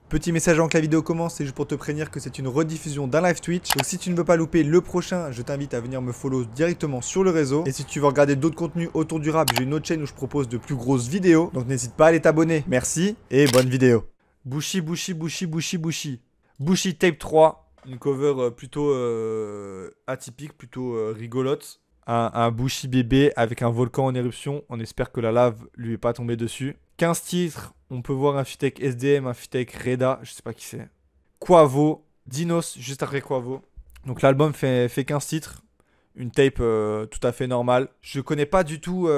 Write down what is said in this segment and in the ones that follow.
Petit message avant que la vidéo commence, c'est juste pour te prévenir que c'est une rediffusion d'un live Twitch. Donc si tu ne veux pas louper le prochain, je t'invite à venir me follow directement sur le réseau. Et si tu veux regarder d'autres contenus autour du rap, j'ai une autre chaîne où je propose de plus grosses vidéos. Donc n'hésite pas à aller t'abonner. Merci et bonne vidéo. Bushi, Bushi, Bushi, Bushi, Bushi. Bushi Tape 3. Une cover plutôt atypique, plutôt rigolote. Un Bushi bébé avec un volcan en éruption. On espère que la lave lui est pas tombée dessus. 15 titres. On peut voir un feat avec SDM, un feat avec Reda, je sais pas qui c'est. Quavo, Dinos, juste après Quavo. Donc l'album fait 15 titres. Une tape tout à fait normale. Je connais pas du tout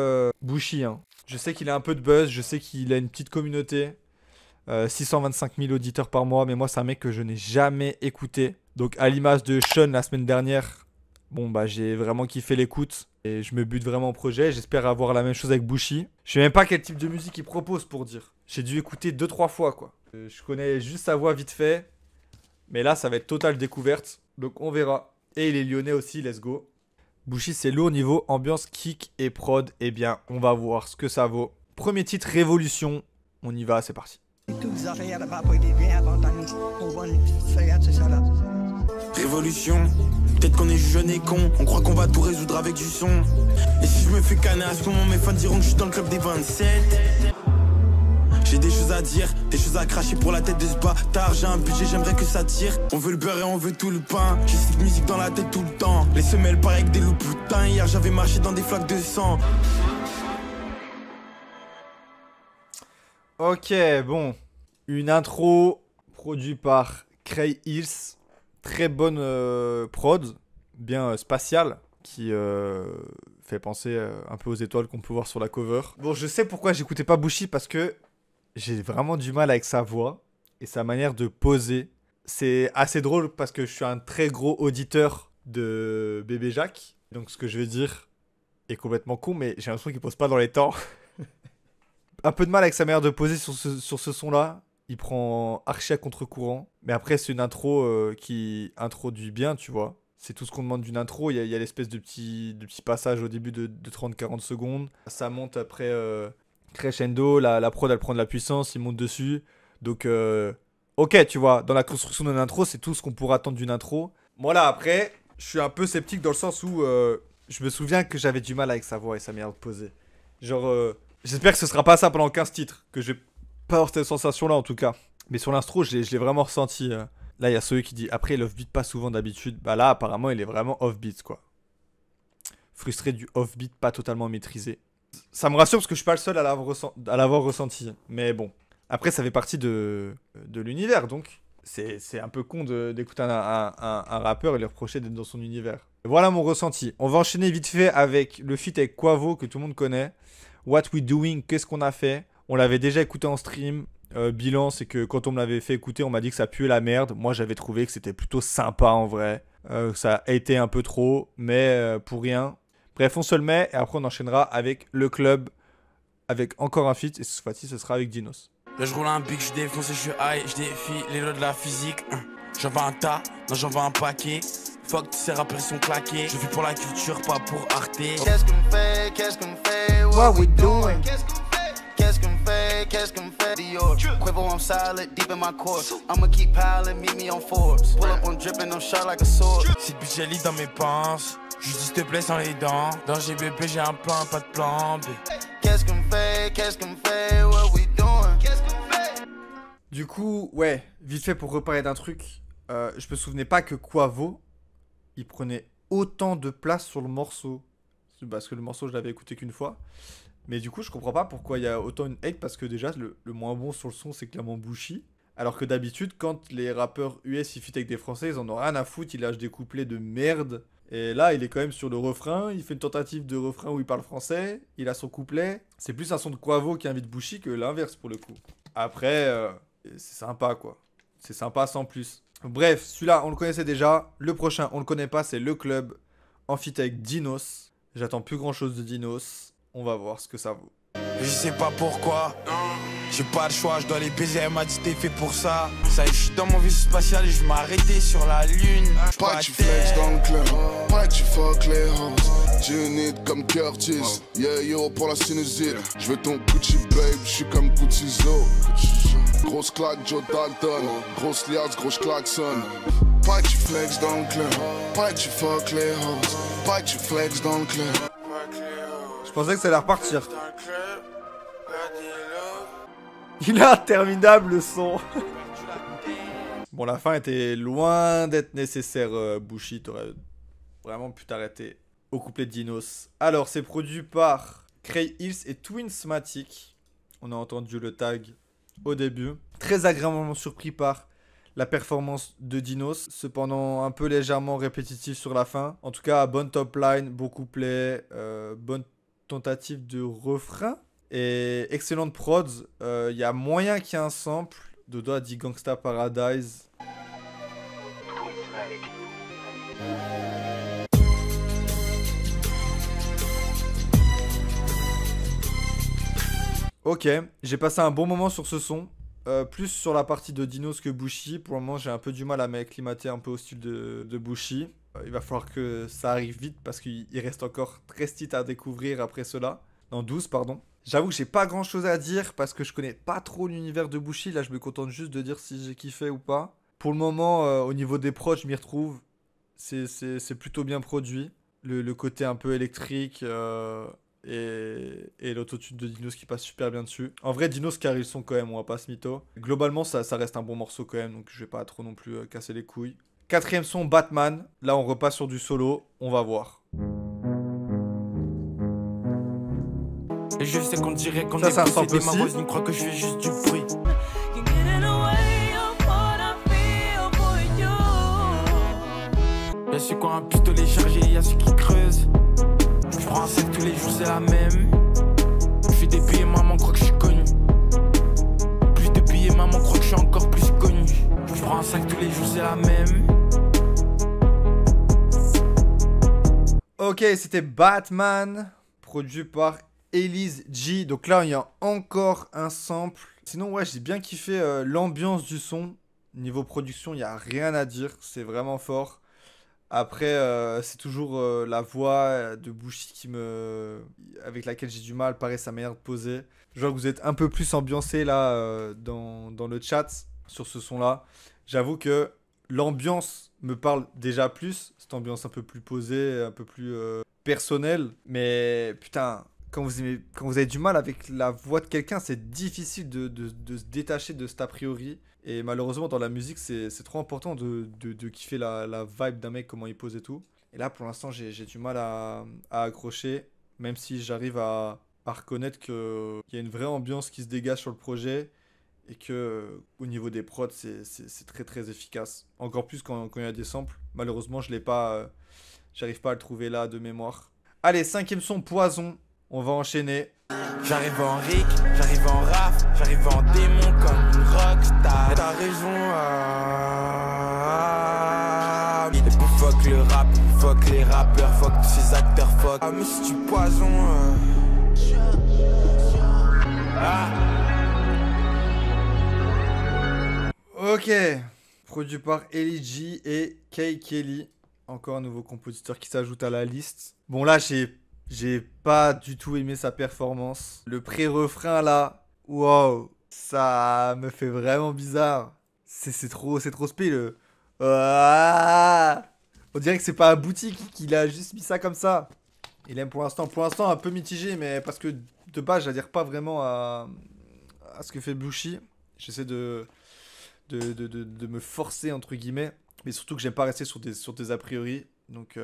Bushi. Hein. Je sais qu'il a un peu de buzz, je sais qu'il a une petite communauté. 625 000 auditeurs par mois, mais moi c'est un mec que je n'ai jamais écouté. Donc à l'image de Sean la semaine dernière, bon bah j'ai vraiment kiffé l'écoute. Et je me bute vraiment au projet, j'espère avoir la même chose avec Bushi. Je sais même pas quel type de musique il propose pour dire. J'ai dû écouter 2-3 fois quoi. Je connais juste sa voix vite fait. Mais là ça va être totale découverte. Donc on verra. Et il est lyonnais aussi, let's go. Bushi c'est lourd niveau ambiance, kick et prod. Eh bien on va voir ce que ça vaut. Premier titre, Révolution. On y va, c'est parti. Révolution, peut-être qu'on est jeune et con, on croit qu'on va tout résoudre avec du son. Et si je me fais canner à ce moment, mes fans diront que je suis dans le club des 27. J'ai des choses à dire, des choses à cracher pour la tête de ce bâtard. J'ai un budget, j'aimerais que ça tire. On veut le beurre et on veut tout le pain. J'ai cette musique dans la tête tout le temps. Les semelles pareil que des loups putain. Hier j'avais marché dans des flaques de sang. Ok, bon. Une intro produite par Cray Hills. Très bonne prod, bien spatiale, qui fait penser un peu aux étoiles qu'on peut voir sur la cover. Bon, je sais pourquoi j'écoutais pas Bushi, parce que j'ai vraiment du mal avec sa voix et sa manière de poser. C'est assez drôle parce que je suis un très gros auditeur de Bébé Jacques. Donc ce que je vais dire est complètement con, mais j'ai l'impression qu'il pose pas dans les temps. Un peu de mal avec sa manière de poser sur ce son-là. Il prend archi à contre-courant. Mais après, c'est une intro qui introduit bien, tu vois. C'est tout ce qu'on demande d'une intro. Il y a l'espèce de petit passage au début de 30-40 secondes. Ça monte après crescendo. La prod, elle prend de la puissance. Il monte dessus. Donc, ok, tu vois. Dans la construction d'une intro, c'est tout ce qu'on pourrait attendre d'une intro. Voilà, après, je suis un peu sceptique dans le sens où je me souviens que j'avais du mal avec sa voix et sa manière de poser. Genre, j'espère que ce sera pas ça pendant 15 titres. Que je vais pas avoir cette sensation-là en tout cas. Mais sur l'instro, je l'ai vraiment ressenti. Là, il y a celui qui dit après, il off-beat pas souvent d'habitude. Bah là, apparemment, il est vraiment off-beat quoi. Frustré du off-beat pas totalement maîtrisé. Ça me rassure parce que je suis pas le seul à l'avoir ressenti. Mais bon. Après, ça fait partie de l'univers donc. C'est un peu con d'écouter un rappeur et lui reprocher d'être dans son univers. Voilà mon ressenti. On va enchaîner vite fait avec le feat avec Quavo que tout le monde connaît. What We Doing, qu'est-ce qu'on a fait? On l'avait déjà écouté en stream. Bilan, c'est que quand on me l'avait fait écouter, on m'a dit que ça puait la merde. Moi, j'avais trouvé que c'était plutôt sympa en vrai. Ça a été un peu trop, mais pour rien. Bref, on se le met et après on enchaînera avec le club, avec encore un feat. Et cette fois-ci, ce sera avec Dinos. Là, je roule un big, je défonce, je suis high, je défie les lois de la physique. J'en veux un tas, non, j'en veux un paquet. Fuck, tous ces rappeurs sont claqués. Je vis pour la culture, pas pour Arte. Qu'est-ce qu'on fait, what we doing? Qu'est-ce qu'on fait, Dior. Quiver, I'm silent, deep in my core. I'ma keep piling, meet me on Forbes. Pull up, I'm dripping, I'm shot like a sword. Si le budget lit dans mes pinces, juste s'il te plaît sans les dents. Dans GBP, j'ai un plan, pas de plan B. Qu'est-ce qu'on fait, what we doing? Qu'est-ce qu'on fait? Du coup, ouais, vite fait pour reparler d'un truc. Je me souvenais pas que Quavo, il prenait autant de place sur le morceau. Parce que le morceau, je l'avais écouté qu'une fois. Mais du coup, je comprends pas pourquoi il y a autant une hate, parce que déjà, le moins bon sur le son, c'est clairement Bushi. Alors que d'habitude, quand les rappeurs US ils feat avec des Français, ils en ont rien à foutre, ils lâchent des couplets de merde. Et là, il est quand même sur le refrain, il fait une tentative de refrain où il parle français, il a son couplet. C'est plus un son de Quavo qui invite Bushi que l'inverse pour le coup. Après, c'est sympa quoi. C'est sympa sans plus. Bref, celui-là, on le connaissait déjà. Le prochain, on le connaît pas, c'est Le Club, en feat avec Dinos. J'attends plus grand-chose de Dinos. On va voir ce que ça vaut. Je sais pas pourquoi, j'ai pas le choix, je dois les baiser, elle m'a dit t'es fait pour ça. Ça y est, je suis dans mon vaisseau spatial et je vais m'arrêter sur la lune. Pas que tu flex dans le club, pas que tu fuck les hoes. J'ai une hit comme Curtis, yeah yo pour la sinusite. Je veux ton Gucci babe, je suis comme Guccizo. Grosse claque Joe Dalton, grosse liasse, grosse klaxon. Pas que tu flex dans le club, pas que tu fuck les hoes, pas que tu flex dans le club. Je pensais que ça allait repartir. Il est interminable le son. Bon, la fin était loin d'être nécessaire, Bushi. T'aurais vraiment pu t'arrêter au couplet de Dinos. Alors, c'est produit par Cray Hills et Twinsmatic. On a entendu le tag au début. Très agréablement surpris par la performance de Dinos. Cependant, un peu légèrement répétitif sur la fin. En tout cas, bonne top line, beau couplet, bonne tentative de refrain. Et excellente prods. Il y a moyen qu'il y ait un sample. Dodo a dit Gangsta Paradise. Ok, j'ai passé un bon moment sur ce son. Plus sur la partie de Dinos que Bushi. Pour le moment, j'ai un peu du mal à m'acclimater un peu au style de Bushi. Il va falloir que ça arrive vite parce qu'il reste encore 13 titres à découvrir après cela. Non, 12, pardon. J'avoue que j'ai pas grand chose à dire parce que je connais pas trop l'univers de Bushi. Là, je me contente juste de dire si j'ai kiffé ou pas. Pour le moment, au niveau des prods, je m'y retrouve. C'est plutôt bien produit. Le côté un peu électrique et l'autotune de Dinos qui passe super bien dessus. En vrai, Dinos carry le son quand même, on va pas se mytho. Globalement, ça reste un bon morceau quand même, donc je vais pas trop non plus casser les couilles. Quatrième son, Batman. Là, on repasse sur du solo. On va voir. Et je sais qu'on dirait qu'on Ça, est c'est un possédé, sample ma aussi. voisine croit que je fais juste du bruit. Y'a ceux qui ont un pistolet chargé, y'a ceux qui creusent. Je prends un sac tous les jours, c'est la même. Je fais des billets, maman croit que je suis connu. Plus de billets, maman croit que je suis encore plus connu. Je prends un sac tous les jours, c'est la même. Ok, c'était Batman, produit par Elise G. Donc là, il y a encore un sample. Sinon, ouais, j'ai bien kiffé l'ambiance du son. Niveau production, il n'y a rien à dire. C'est vraiment fort. Après, c'est toujours la voix de Bushi avec laquelle j'ai du mal. Pareil, sa manière de poser. Je vois que vous êtes un peu plus ambiancé là dans le chat sur ce son-là. J'avoue que l'ambiance me parle déjà plus. Cette ambiance un peu plus posée, un peu plus personnelle. Mais putain, quand vous avez du mal avec la voix de quelqu'un, c'est difficile de se détacher de cet a priori. Et malheureusement, dans la musique, c'est trop important de kiffer la vibe d'un mec, comment il pose et tout. Et là, pour l'instant, j'ai du mal à accrocher, même si j'arrive à reconnaître qu'il y a une vraie ambiance qui se dégage sur le projet et que au niveau des prods, c'est très très efficace. Encore plus quand il y a des samples. Malheureusement, j'arrive pas à le trouver là de mémoire. Allez, cinquième son, Poison. On va enchaîner. J'arrive en Rick, j'arrive en Raph, j'arrive en démon comme une rockstar. T'as raison, et puis fuck le rap, fuck les rappeurs, fuck tous ces acteurs, fuck. Ah mais si tu poison, Ok. Produit par Ellie G et Kay Kelly. Encore un nouveau compositeur qui s'ajoute à la liste. Bon là, j'ai pas du tout aimé sa performance. Le pré-refrain là, wow, ça me fait vraiment bizarre. C'est trop spé le. On dirait que c'est pas un boutique qu'il a juste mis ça comme ça. Il aime pour l'instant un peu mitigé, mais parce que de base j'adhère pas vraiment à ce que fait Bushi. J'essaie de me forcer entre guillemets, mais surtout que j'aime pas rester sur des a priori. Donc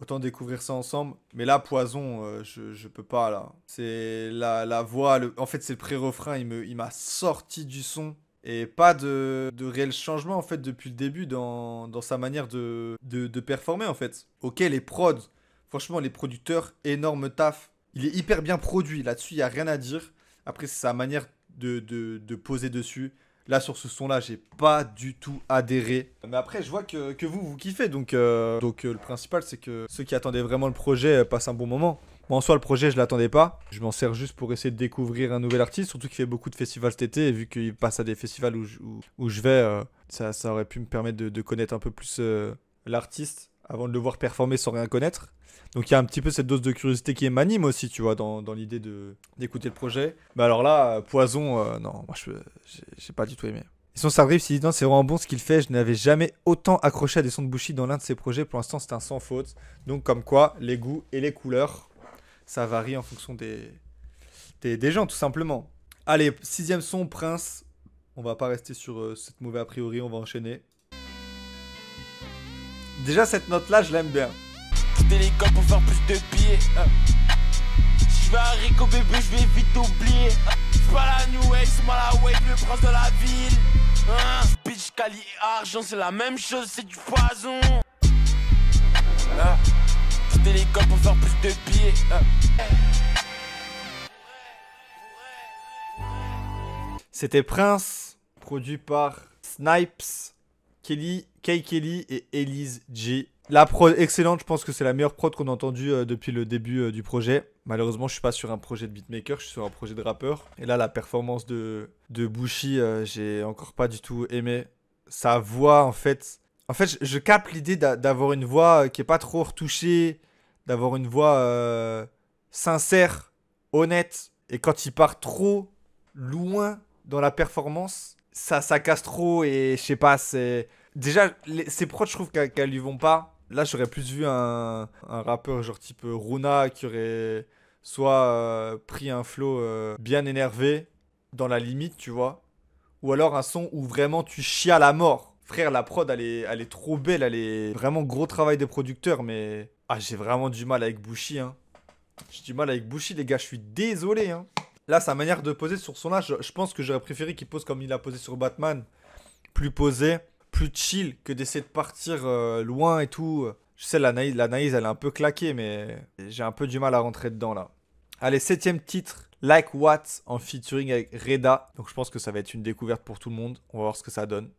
autant découvrir ça ensemble. Mais là, Poison, je peux pas là. C'est la voix, en fait c'est le pré-refrain, il m'a sorti du son. Et pas de réel changement en fait depuis le début dans sa manière de performer en fait. Ok, les prods, franchement les producteurs, énorme taf. Il est hyper bien produit, là-dessus il n'y a rien à dire. Après c'est sa manière de poser dessus. Là, sur ce son-là, j'ai pas du tout adhéré. Mais après, je vois que vous kiffez. Donc le principal, c'est que ceux qui attendaient vraiment le projet passent un bon moment. Moi, en soi, le projet, je l'attendais pas. Je m'en sers juste pour essayer de découvrir un nouvel artiste. Surtout qu'il fait beaucoup de festivals cet été. Et vu qu'il passe à des festivals où je vais, ça aurait pu me permettre de connaître un peu plus l'artiste. avant de le voir performer sans rien connaître. Donc il y a un petit peu cette dose de curiosité qui m'anime aussi, tu vois, dans l'idée d'écouter le projet. Mais alors là, Poison, non, moi j'ai pas du tout aimé. Et son Sadrift, il dit non, c'est vraiment bon ce qu'il fait. Je n'avais jamais autant accroché à des sons de Bushi dans l'un de ses projets. Pour l'instant, c'est un sans faute. Donc, comme quoi, les goûts et les couleurs, ça varie en fonction des gens, tout simplement. Allez, 6ème son, Prince. On va pas rester sur cette mauvaise a priori, on va enchaîner. Déjà, cette note-là, je l'aime bien. Quitter l'école pour faire plus de billets. Je vais à Rico, bébé, je vais vite oublier. C'est pas la New Wave, c'est moi la Wave, le prince de la ville. Bitch, Cali et argent, c'est la même chose, c'est du poison. Quitter l'école pour faire plus de billets. C'était Prince, produit par Snipes, K. Kelly et Elise G. La prod excellente, je pense que c'est la meilleure prod qu'on a entendue depuis le début du projet. Malheureusement, je suis pas sur un projet de beatmaker, je suis sur un projet de rappeur. Et là, la performance de Bushi, j'ai encore pas du tout aimé. Sa voix, en fait, je capte l'idée d'avoir une voix qui est pas trop retouchée, d'avoir une voix sincère, honnête. Et quand il part trop loin dans la performance, ça casse trop et je sais pas, c'est... Déjà, ces prods, je trouve qu'elles lui vont pas. Là, j'aurais plus vu un rappeur genre type Runa qui aurait soit pris un flow bien énervé, dans la limite, tu vois. Ou alors un son où vraiment tu chiales à mort. Frère, la prod, elle est trop belle, elle est vraiment gros travail des producteurs, mais... Ah, j'ai vraiment du mal avec Bushi, hein. J'ai du mal avec Bushi, les gars, je suis désolé, hein. Là, sa manière de poser sur son âge, je pense que j'aurais préféré qu'il pose comme il a posé sur Batman. Plus posé, plus chill que d'essayer de partir loin et tout. Je sais, l'analyse, elle est un peu claquée, mais j'ai un peu du mal à rentrer dedans, là. Allez, 7ème titre, Like What, en featuring avec Reda. Donc je pense que ça va être une découverte pour tout le monde. On va voir ce que ça donne.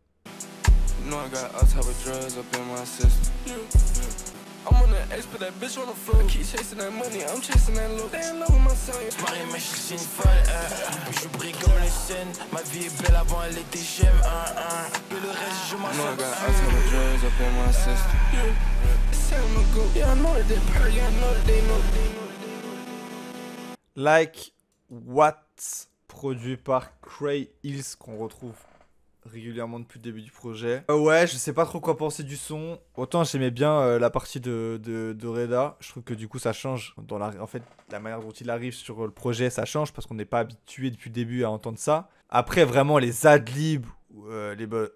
I'm on the X, put that bitch on the floor. Keep chasing that money, I'm chasing that low. They in love with my son. Marie, mais je suis une folle, je brille comme les scènes. Ma vie est belle avant, elle était j'aime, et le reste, je m'en fous. No, I got ice on the drugs up in my system. Yeah, go. Yeah, I know that they purr, yeah, I know that they know. Like What, produit par Cray Hills, qu'on retrouve régulièrement depuis le début du projet. Ouais, je sais pas trop quoi penser du son. Autant j'aimais bien la partie de Reda. Je trouve que du coup ça change. En fait, la manière dont il arrive sur le projet, ça change parce qu'on n'est pas habitué depuis le début à entendre ça. Après, vraiment, les adlibs, on a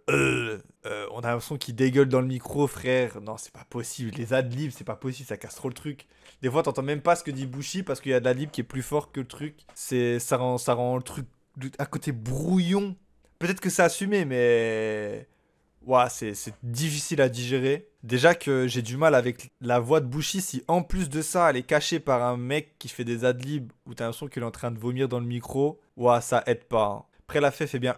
l'impression qu'il dégueule dans le micro, frère. Non, c'est pas possible. Les adlibs, c'est pas possible, ça casse trop le truc. Des fois, t'entends même pas ce que dit Bushi parce qu'il y a de l'adlib qui est plus fort que le truc. Ça rend le truc à côté brouillon. Peut-être que c'est assumé, mais... Ouais, c'est difficile à digérer. Déjà que j'ai du mal avec la voix de Bushi. Si en plus de ça, elle est cachée par un mec qui fait des adlibs où t'as l'impression qu'il est en train de vomir dans le micro, ouais, ça aide pas. Hein. Après, la fève fait bien...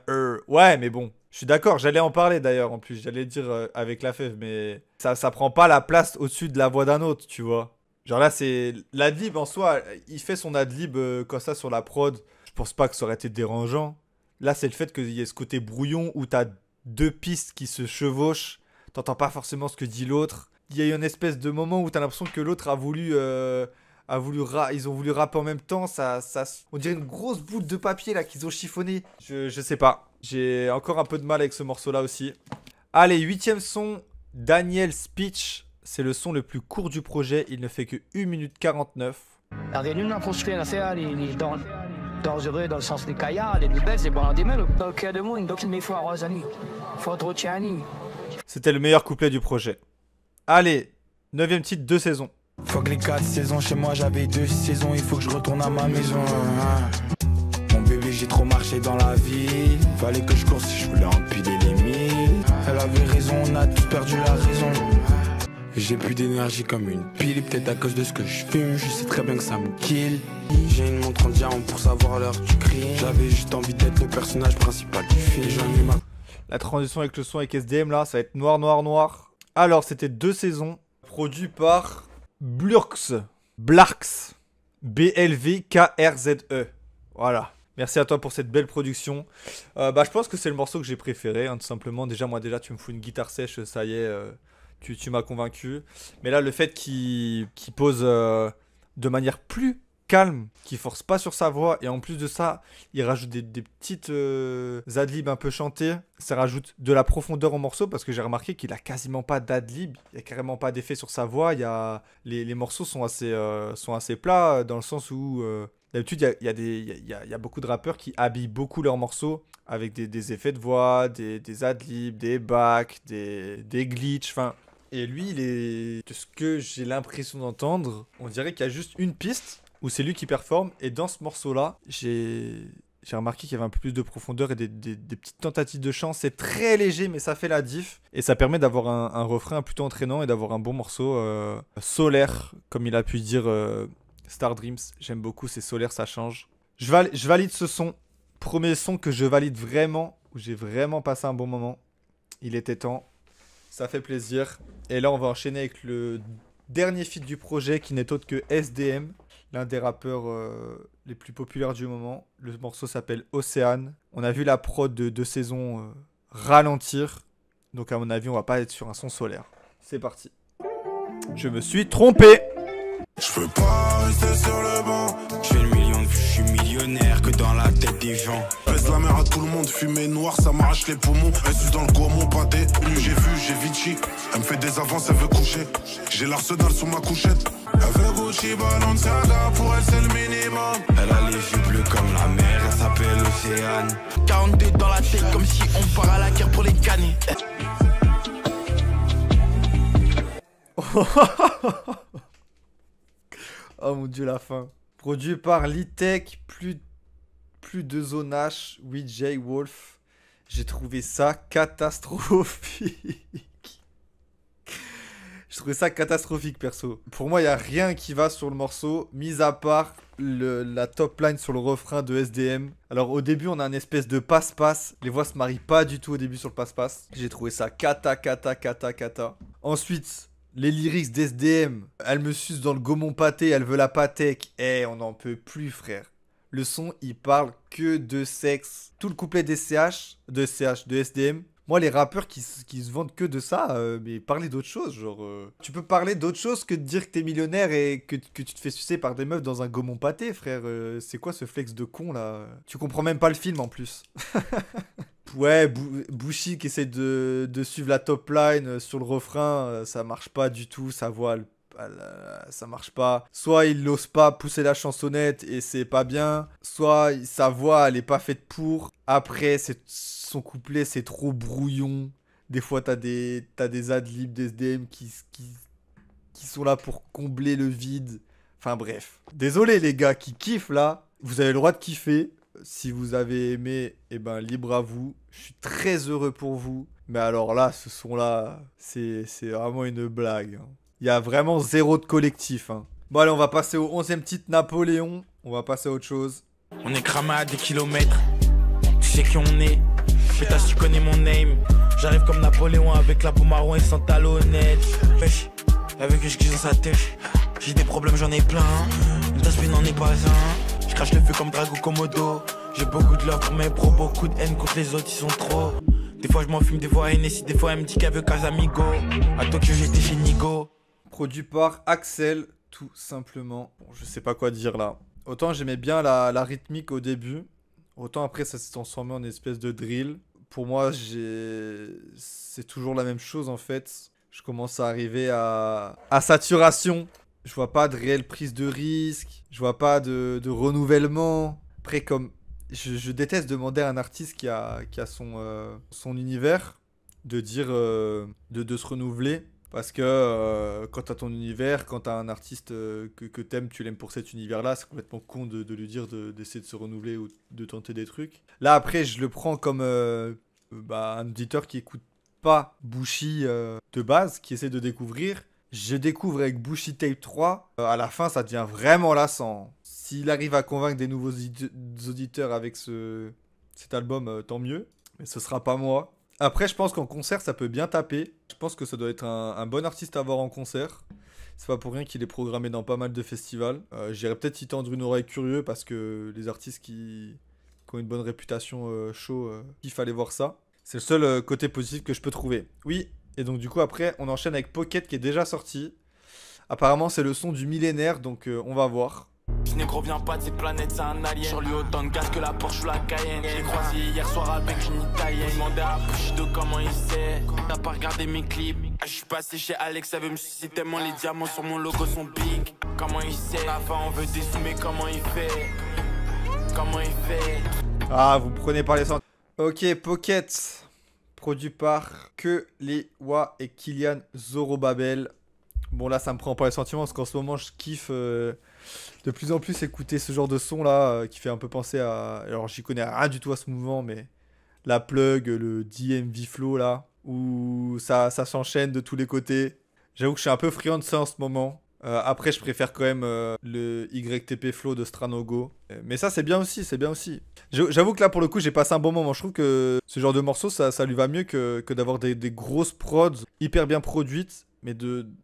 Ouais, mais bon. Je suis d'accord, j'allais en parler d'ailleurs en plus. J'allais dire avec la fève, mais... Ça prend pas la place au-dessus de la voix d'un autre, tu vois. Genre là, c'est... L'adlib en soi, il fait son adlib comme ça sur la prod. Je pense pas que ça aurait été dérangeant. Là, c'est le fait qu'il y ait ce côté brouillon où t'as deux pistes qui se chevauchent. T'entends pas forcément ce que dit l'autre. Il y a eu une espèce de moment où t'as l'impression que l'autre a voulu... ils ont voulu rapper en même temps. On dirait une grosse boule de papier là qu'ils ont chiffonné. Je sais pas. J'ai encore un peu de mal avec ce morceau-là aussi. Allez, 8ème son, Daniel Speech. C'est le son le plus court du projet. Il ne fait que 1 minute 49. dangereux dans le sens des caillards, les belles, les bandimels. Donc, de monde, donc il me faut arroser. Faut trop tiani. C'était le meilleur couplet du projet. Allez, 9ème titre, 2 saisons. Faut que les 4 saisons, chez moi j'avais 2 saisons, il faut que je retourne à ma maison. Mon bébé, j'ai trop marché dans la vie. Fallait que je cours si je voulais empiler les milles. Elle avait raison, on a tous perdu la raison. J'ai plus d'énergie comme une pile, peut-être à cause de ce que je fume, je sais très bien que ça me kill. J'ai une montre en diamant pour savoir l'heure du crime. J'avais juste envie d'être le personnage principal du film. La transition avec le son avec SDM là, ça va être noir, noir, noir. Alors c'était 2 saisons, produit par Blurks, B-L-V-K-R-Z-E. Voilà. Merci à toi pour cette belle production. Je pense que c'est le morceau que j'ai préféré, hein, tout simplement. Déjà, tu me fous une guitare sèche, ça y est... tu m'as convaincu. Mais là, le fait qu'il pose de manière plus calme, qu'il force pas sur sa voix, et en plus de ça, il rajoute des petites adlibs un peu chantées. Ça rajoute de la profondeur au morceau, parce que j'ai remarqué qu'il a quasiment pas d'adlib, il y a carrément pas d'effet sur sa voix. Les morceaux sont assez plats, dans le sens où d'habitude, il y a beaucoup de rappeurs qui habillent beaucoup leurs morceaux avec des effets de voix, des adlibs, des backs, des glitches, enfin. Et lui, de ce que j'ai l'impression d'entendre, on dirait qu'il y a juste une piste où c'est lui qui performe. Et dans ce morceau-là, j'ai remarqué qu'il y avait un peu plus de profondeur et des petites tentatives de chant. C'est très léger, mais ça fait la diff. Et ça permet d'avoir un refrain plutôt entraînant et d'avoir un bon morceau solaire, comme il a pu dire Star Dreams. J'aime beaucoup, c'est solaire, ça change. Je valide ce son. Premier son que je valide vraiment, où j'ai vraiment passé un bon moment. Il était temps. Ça fait plaisir. Et là, on va enchaîner avec le dernier feat du projet, qui n'est autre que SDM, l'un des rappeurs les plus populaires du moment. Le morceau s'appelle Océane. On a vu la prod de 2 saisons ralentir. Donc à mon avis, on va pas être sur un son solaire. C'est parti. Je me suis trompé. Je veux pas rester sur le banc. Je fais le million de vues, je suis millionnaire que dans la tête des gens. Baisse la mer à tout le monde, fumée noire, ça m'arrache les poumons. Elle suce dans le gourmand pâté. Lui j'ai vu, j'ai Vichy. Elle me fait des avances, elle veut coucher. J'ai l'arsenal sous ma couchette. Elle veut Gucci, Balenciaga, pour elle c'est le minimum. Elle a les yeux bleus comme la mer, elle s'appelle Océane. 42 dans la tête comme si on part à la guerre pour les gagner. Oh mon dieu, la fin. Produit par Litech, plus de Zone H, J Wolf. J'ai trouvé ça catastrophique. J'ai trouvé ça catastrophique, perso. Pour moi, il n'y a rien qui va sur le morceau, mis à part la top line sur le refrain de SDM. Alors, au début, on a un espèce de passe-passe. Les voix se marient pas du tout au début sur le passe-passe. J'ai trouvé ça cata. Ensuite, les lyrics d'SDM, elle me suce dans le gaumont pâté, elle veut la pâtèque. On n'en peut plus, frère. Le son, il parle que de sexe. Tout le couplet de SDM. Moi, les rappeurs qui se vendent que de ça, mais parlez d'autre chose. Genre, tu peux parler d'autre chose que de dire que t'es millionnaire et que tu te fais sucer par des meufs dans un gaumont pâté, frère. C'est quoi ce flex de con, là? Tu comprends même pas le film, en plus. Ouais, Bushi qui essaie de suivre la top line sur le refrain, ça marche pas du tout, sa voix, ça marche pas. Soit il n'ose pas pousser la chansonnette et c'est pas bien, soit sa voix, elle est pas faite pour. Après, son couplet, c'est trop brouillon. Des fois, t'as des adlibs d'SDM qui sont là pour combler le vide. Enfin bref. Désolé les gars qui kiffent là, vous avez le droit de kiffer. Si vous avez aimé, libre à vous. Je suis très heureux pour vous. Mais alors là, ce son-là, c'est vraiment une blague. Il y a vraiment zéro de collectif. Bon, allez, on va passer au 11e titre, Napoléon. On va passer à autre chose. On est cramé à des kilomètres. Tu sais qui on est. Pétasse, tu connais mon name. J'arrive comme Napoléon avec la peau marron et sans talonnette. Wesh, avec je dans sa tête. J'ai des problèmes, j'en ai plein. Une tasse, mais n'en est pas un. Je crache le feu comme Drago Komodo. J'ai beaucoup de love pour mes pros, beaucoup de haine contre les autres, ils sont trop. Des fois je m'en fume, des fois Hennessy, des fois elle me dit qu'elle veut Casamigo. À Tokyo j'étais chez Nigo. Produit par Axel, tout simplement. Bon, je sais pas quoi dire là. Autant j'aimais bien la rythmique au début, autant après ça s'est transformé en espèce de drill. Pour moi, c'est toujours la même chose en fait. Je commence à arriver à saturation. Je vois pas de réelle prise de risque. Je vois pas de renouvellement. Après, comme je déteste demander à un artiste qui a son univers de dire de se renouveler. Parce que quand t'as ton univers, quand t'as un artiste que t'aimes, tu l'aimes pour cet univers-là, c'est complètement con de lui dire d'essayer de se renouveler ou de tenter des trucs. Là, après, je le prends comme un auditeur qui écoute pas Bushi de base, qui essaie de découvrir. Je découvre avec Bushi Tape 3. À la fin, ça devient vraiment lassant. S'il arrive à convaincre des nouveaux auditeurs avec cet album, tant mieux. Mais ce sera pas moi. Après, je pense qu'en concert, ça peut bien taper. Je pense que ça doit être un bon artiste à voir en concert. C'est pas pour rien qu'il est programmé dans pas mal de festivals. J'irais peut-être y tendre une oreille curieux parce que les artistes qui ont une bonne réputation show, il fallait voir ça. C'est le seul côté positif que je peux trouver. Oui, Et donc du coup après on enchaîne avec Pocket qui est déjà sorti. Apparemment c'est le son du millénaire, donc on va voir. Ce négro vient pas de ces planètes, c'est un alien. Sur lui autant de gaz que la Porsche ou la Cayenne. J'ai croisé hier soir avec une italienne. Demandé à Bushido comment il sait. T'as pas regardé mes clips. Je suis passé chez Alex, elle veut me sucer tellement les diamants sur mon logo sont big. Comment il sait? La fin on veut des sous, mais comment il fait? Comment il fait? Ah, vous prenez par les sens. Ok, Pocket, produit par Que Lewa et Kylian Zorobabel. Bon là ça me prend pas les sentiments parce qu'en ce moment je kiffe de plus en plus écouter ce genre de son là qui fait un peu penser à... Alors j'y connais rien du tout à ce mouvement, mais la plug, le DMV flow là, où ça s'enchaîne de tous les côtés. J'avoue que je suis un peu friand de ça en ce moment. Après je préfère quand même le YTP flow de Stranogo. Mais ça c'est bien aussi, c'est bien aussi. J'avoue que là pour le coup j'ai passé un bon moment. Je trouve que ce genre de morceau ça lui va mieux que d'avoir des grosses prods hyper bien produites, mais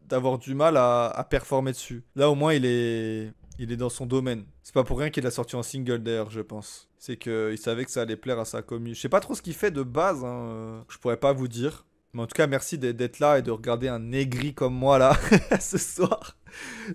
d'avoir du mal à performer dessus. Là au moins il est dans son domaine. C'est pas pour rien qu'il a sorti en single d'ailleurs, je pense. C'est qu'il savait que ça allait plaire à sa commu. Je sais pas trop ce qu'il fait de base, hein. Je pourrais pas vous dire. Mais en tout cas merci d'être là et de regarder un aigri comme moi là ce soir.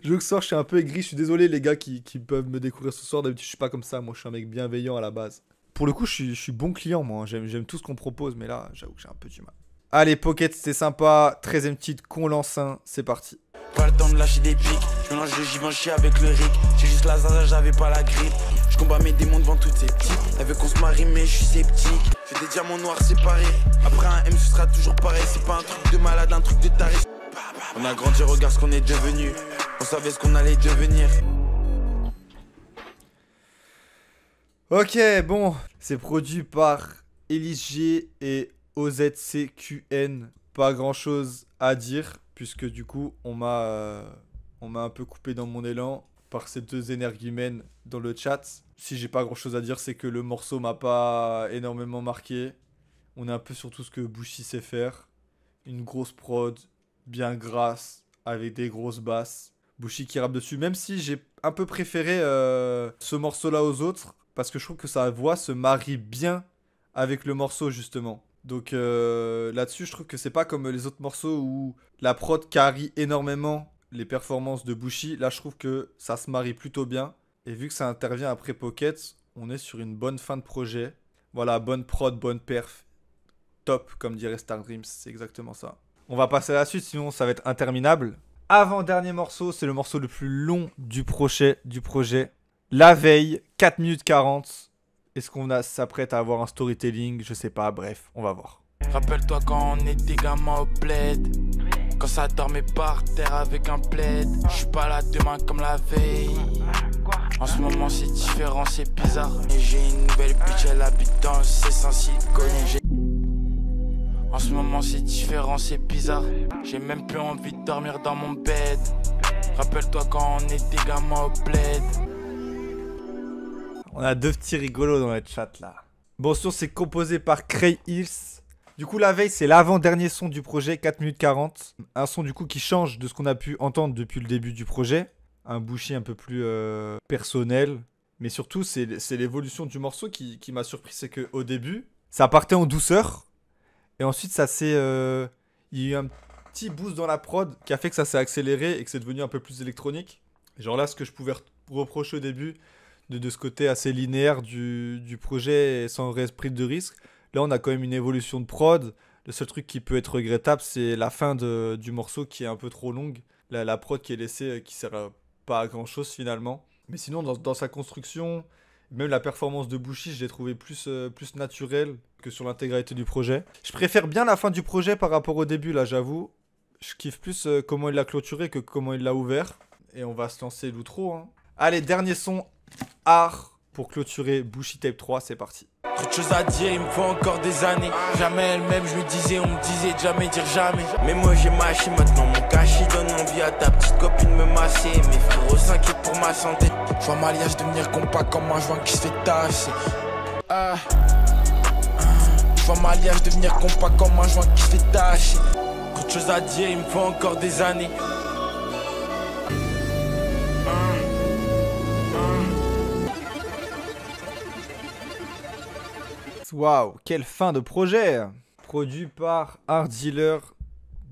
Je veux que ce soir je suis un peu aigri. Je suis désolé les gars qui peuvent me découvrir ce soir. D'habitude je suis pas comme ça. Moi je suis un mec bienveillant à la base. Pour le coup je suis bon client moi. J'aime tout ce qu'on propose, mais là j'avoue que j'ai un peu du mal. Allez, Pocket, c'était sympa. 13ème titre, qu'on lance un. C'est parti. Pas le temps de lâcher des pics. Je mélange le Givenchy avec le Rick. J'ai juste la zaza, j'avais pas la grippe. Je combats mes démons devant toutes ces petites. Elle veut qu'on se marie, mais je suis sceptique. J'ai des diamants noirs séparés. Après un M, ce sera toujours pareil. C'est pas un truc de malade, un truc de taré. On a grandi, regarde ce qu'on est devenu. On savait ce qu'on allait devenir. Ok, bon. C'est produit par Elise G et OZCQN. Pas grand chose à dire, puisque du coup on m'a un peu coupé dans mon élan par ces deux énergumènes dans le chat. Si j'ai pas grand chose à dire, c'est que le morceau m'a pas énormément marqué. On est un peu sur tout ce que Bushi sait faire. Une grosse prod, bien grasse, avec des grosses basses. Bushi qui rappe dessus, même si j'ai un peu préféré ce morceau là aux autres, parce que je trouve que sa voix se marie bien avec le morceau justement. Donc là-dessus, je trouve que c'est pas comme les autres morceaux où la prod carry énormément les performances de Bushi. Là, je trouve que ça se marie plutôt bien. Et vu que ça intervient après Pocket, on est sur une bonne fin de projet. Voilà, bonne prod, bonne perf. Top, comme dirait Star Dreams, c'est exactement ça. On va passer à la suite, sinon ça va être interminable. Avant-dernier morceau, c'est le morceau le plus long du projet. La veille, 4 minutes 40. Est-ce qu'on s'apprête à avoir un storytelling? Je sais pas, bref, on va voir. Rappelle-toi quand on était gamin au bled. Quand ça dormait par terre avec un plaid. Je suis pas là demain comme la veille. En ce moment c'est différent, c'est bizarre. Et j'ai une nouvelle bitch, elle habite dans le C100 En ce moment c'est différent, c'est bizarre. J'ai même plus envie de dormir dans mon bed. Rappelle-toi quand on était gamin au bled. On a deux petits rigolos dans le chat là. Bon, sûr, c'est composé par Cray Hills. Du coup, la veille, c'est l'avant-dernier son du projet, 4 minutes 40. Un son du coup qui change de ce qu'on a pu entendre depuis le début du projet. Un Bushi un peu plus personnel. Mais surtout, c'est l'évolution du morceau qui m'a surpris. C'est qu'au début, ça partait en douceur. Et ensuite, ça s'est... il y a eu un petit boost dans la prod qui a fait que ça s'est accéléré et que c'est devenu un peu plus électronique. Genre là, ce que je pouvais reprocher au début... De ce côté assez linéaire du projet sans esprit de risque. Là, on a quand même une évolution de prod. Le seul truc qui peut être regrettable, c'est la fin du morceau qui est un peu trop longue. La prod qui est laissée, qui sert pas à grand chose finalement. Mais sinon, dans sa construction, même la performance de Bushi, je l'ai trouvé plus naturelle que sur l'intégralité du projet. Je préfère bien la fin du projet par rapport au début, là, j'avoue. Je kiffe plus comment il l'a clôturé que comment il l'a ouvert. Et on va se lancer l'outro. Hein. Allez, dernier son. Art pour clôturer Bushi Tape 3, c'est parti. Trop de choses à dire, il me faut encore des années. Jamais elle-même, je lui disais, on me disait de jamais dire jamais. Mais moi j'ai mâché, maintenant mon cachet donne envie à ta petite copine de me masser. Mes frérots s'inquiètent pour ma santé. Je vois ma liage devenir compact comme un joint qui se fait tasser. Je vois ma liage devenir compact comme un joint qui se fait tasser. Trop de choses à dire, il me faut encore des années. Waouh, quelle fin de projet! Produit par Art Dealer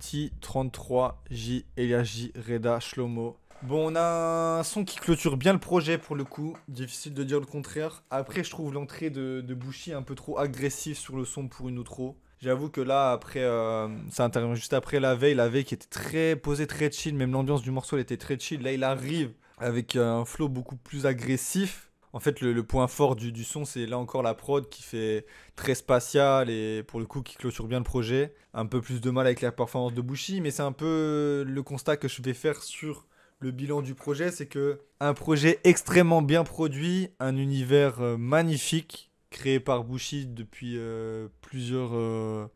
D33, J, Elias J, Reda, Shlomo. Bon, on a un son qui clôture bien le projet pour le coup. Difficile de dire le contraire. Après, je trouve l'entrée de Bouchy un peu trop agressive sur le son pour une outro. J'avoue que là, après, ça intervient juste après la veille qui était très posée, très chill. Même l'ambiance du morceau, elle était très chill. Là, il arrive avec un flow beaucoup plus agressif. En fait, le point fort du son, c'est là encore la prod qui fait très spatial et pour le coup qui clôture bien le projet. Un peu plus de mal avec la performance de Bouchy, mais c'est un peu le constat que je vais faire sur le bilan du projet. C'est que un projet extrêmement bien produit, un univers magnifique, créé par Bouchy depuis plusieurs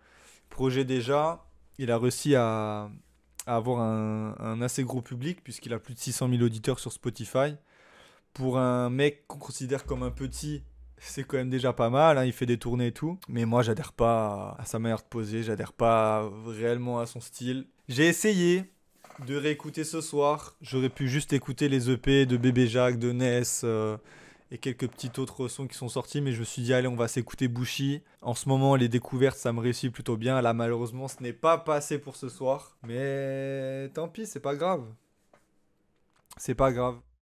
projets déjà. Il a réussi à avoir un assez gros public puisqu'il a plus de 600 000 auditeurs sur Spotify. Pour un mec qu'on considère comme un petit, c'est quand même déjà pas mal, hein, il fait des tournées et tout. Mais moi, j'adhère pas à sa manière de poser, j'adhère pas réellement à son style. J'ai essayé de réécouter ce soir. J'aurais pu juste écouter les EP de Bébé Jacques, de Ness et quelques petits autres sons qui sont sortis. Mais je me suis dit, allez, on va s'écouter Bouchy. En ce moment, les découvertes, ça me réussit plutôt bien. Là, malheureusement, ce n'est pas passé pour ce soir. Mais tant pis, c'est pas grave. C'est pas grave.